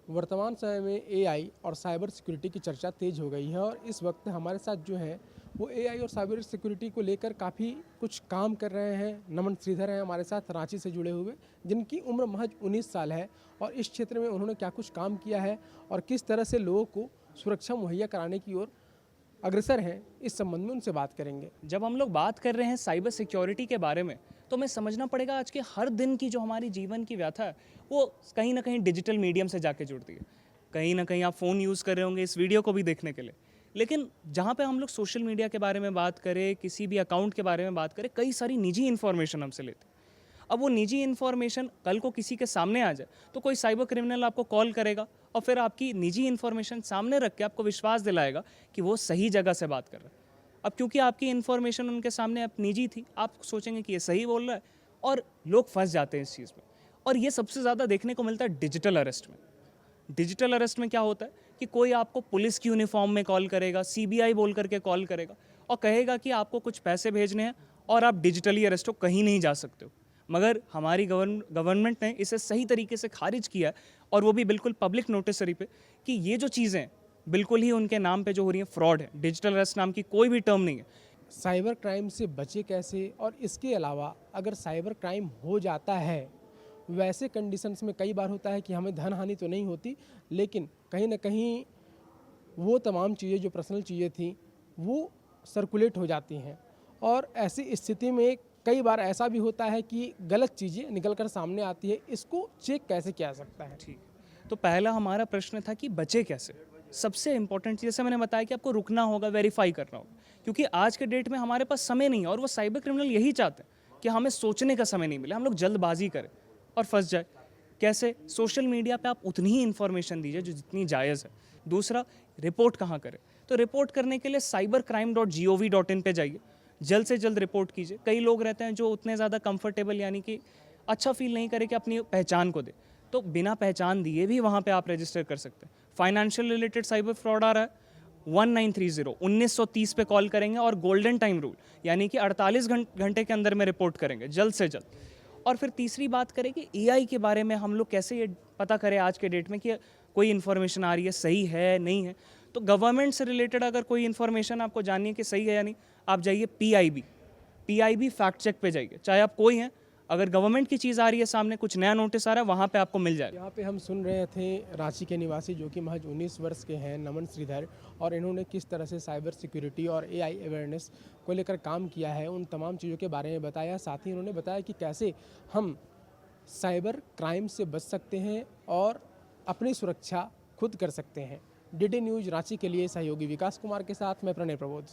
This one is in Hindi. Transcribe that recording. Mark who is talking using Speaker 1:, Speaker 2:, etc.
Speaker 1: वर्तमान समय में एआई और साइबर सिक्योरिटी की चर्चा तेज़ हो गई है और इस वक्त हमारे साथ जो है वो एआई और साइबर सिक्योरिटी को लेकर काफ़ी कुछ काम कर रहे हैं। नमन श्रीधर हैं हमारे साथ रांची से जुड़े हुए, जिनकी उम्र महज 19 साल है और इस क्षेत्र में उन्होंने क्या कुछ काम किया है और किस तरह से लोगों को सुरक्षा मुहैया कराने की ओर अग्रसर हैं, इस संबंध में उनसे बात करेंगे।
Speaker 2: जब हम लोग बात कर रहे हैं साइबर सिक्योरिटी के बारे में, तो हमें समझना पड़ेगा आज के हर दिन की जो हमारी जीवन की व्यथा है वो कहीं ना कहीं डिजिटल मीडियम से जाके जुड़ती है। कहीं ना कहीं आप फ़ोन यूज़ कर रहे होंगे इस वीडियो को भी देखने के लिए, लेकिन जहाँ पे हम लोग सोशल मीडिया के बारे में बात करें, किसी भी अकाउंट के बारे में बात करें, कई सारी निजी इन्फॉर्मेशन हमसे लेते हैं। अब वो निजी इन्फॉर्मेशन कल को किसी के सामने आ जाए तो कोई साइबर क्रिमिनल आपको कॉल करेगा और फिर आपकी निजी इन्फॉर्मेशन सामने रख के आपको विश्वास दिलाएगा कि वो सही जगह से बात कर रहा है। अब क्योंकि आपकी इन्फॉर्मेशन उनके सामने अब निजी थी, आप सोचेंगे कि ये सही बोल रहा है और लोग फंस जाते हैं इस चीज़ में। और ये सबसे ज़्यादा देखने को मिलता है डिजिटल अरेस्ट में। डिजिटल अरेस्ट में क्या होता है कि कोई आपको पुलिस की यूनिफॉर्म में कॉल करेगा, सीबीआई बोल करके कॉल करेगा और कहेगा कि आपको कुछ पैसे भेजने हैं और आप डिजिटली अरेस्ट हो, कहीं नहीं जा सकते हो। मगर हमारी गवर्नमेंट ने इसे सही तरीके से खारिज किया और वो भी बिल्कुल पब्लिक नोटिसरी पे कि ये जो चीज़ें बिल्कुल ही उनके नाम पे जो हो रही है फ्रॉड है। डिजिटल अरेस्ट नाम की कोई भी टर्म नहीं है।
Speaker 1: साइबर क्राइम से बचे कैसे, और इसके अलावा अगर साइबर क्राइम हो जाता है, वैसे कंडीशंस में कई बार होता है कि हमें धन हानि तो नहीं होती, लेकिन कहीं ना कहीं वो तमाम चीज़ें जो पर्सनल चीज़ें थी वो सर्कुलेट हो जाती हैं और ऐसी स्थिति में कई बार ऐसा भी होता है कि गलत चीज़ें निकल कर सामने आती है। इसको चेक कैसे किया जा सकता है?
Speaker 2: ठीक, तो पहला हमारा प्रश्न था कि बचे कैसे। सबसे इंपॉर्टेंट चीज़, जैसे मैंने बताया कि आपको रुकना होगा, वेरीफाई करना होगा, क्योंकि आज के डेट में हमारे पास समय नहीं है और वो साइबर क्रिमिनल यही चाहते हैं कि हमें सोचने का समय नहीं मिले, हम लोग जल्दबाजी करें और फंस जाए। कैसे? सोशल मीडिया पे आप उतनी ही इन्फॉर्मेशन दीजिए जो जितनी जायज़ है। दूसरा, रिपोर्ट कहाँ करें? तो रिपोर्ट करने के लिए cybercrime.gov.in पे जाइए, जल्द से जल्द रिपोर्ट कीजिए। कई लोग रहते हैं जो उतने ज़्यादा कंफर्टेबल, यानी कि अच्छा फील नहीं करे कि अपनी पहचान को दे, तो बिना पहचान दिए भी वहाँ पे आप रजिस्टर कर सकते हैं। फाइनेंशियल रिलेटेड साइबर फ्रॉड आ रहा है, 1930 1930 पे कॉल करेंगे और गोल्डन टाइम रूल, यानी कि 48 घंटे के अंदर में रिपोर्ट करेंगे जल्द से जल्द। और फिर तीसरी बात करें कि एआई के बारे में हम लोग कैसे ये पता करें आज के डेट में कि कोई इन्फॉर्मेशन आ रही है सही है नहीं है। तो गवर्नमेंट से रिलेटेड अगर कोई इन्फॉर्मेशन आपको जाननी है कि सही है या नहीं, आप जाइए पीआईबी फैक्ट चेक पे जाइए, चाहे आप कोई हैं। अगर गवर्नमेंट की चीज़ आ रही है सामने, कुछ नया नोटिस आ रहा है, वहाँ पे आपको मिल जाएगा।
Speaker 1: यहाँ पे हम सुन रहे थे रांची के निवासी जो कि महज 19 वर्ष के हैं, नमन श्रीधर, और इन्होंने किस तरह से साइबर सिक्योरिटी और एआई अवेयरनेस को लेकर काम किया है, उन तमाम चीज़ों के बारे में बताया। साथ ही इन्होंने बताया कि कैसे हम साइबर क्राइम से बच सकते हैं और अपनी सुरक्षा खुद कर सकते हैं। डीडी न्यूज़ रांची के लिए सहयोगी विकास कुमार के साथ मैं प्रणय प्रबोध।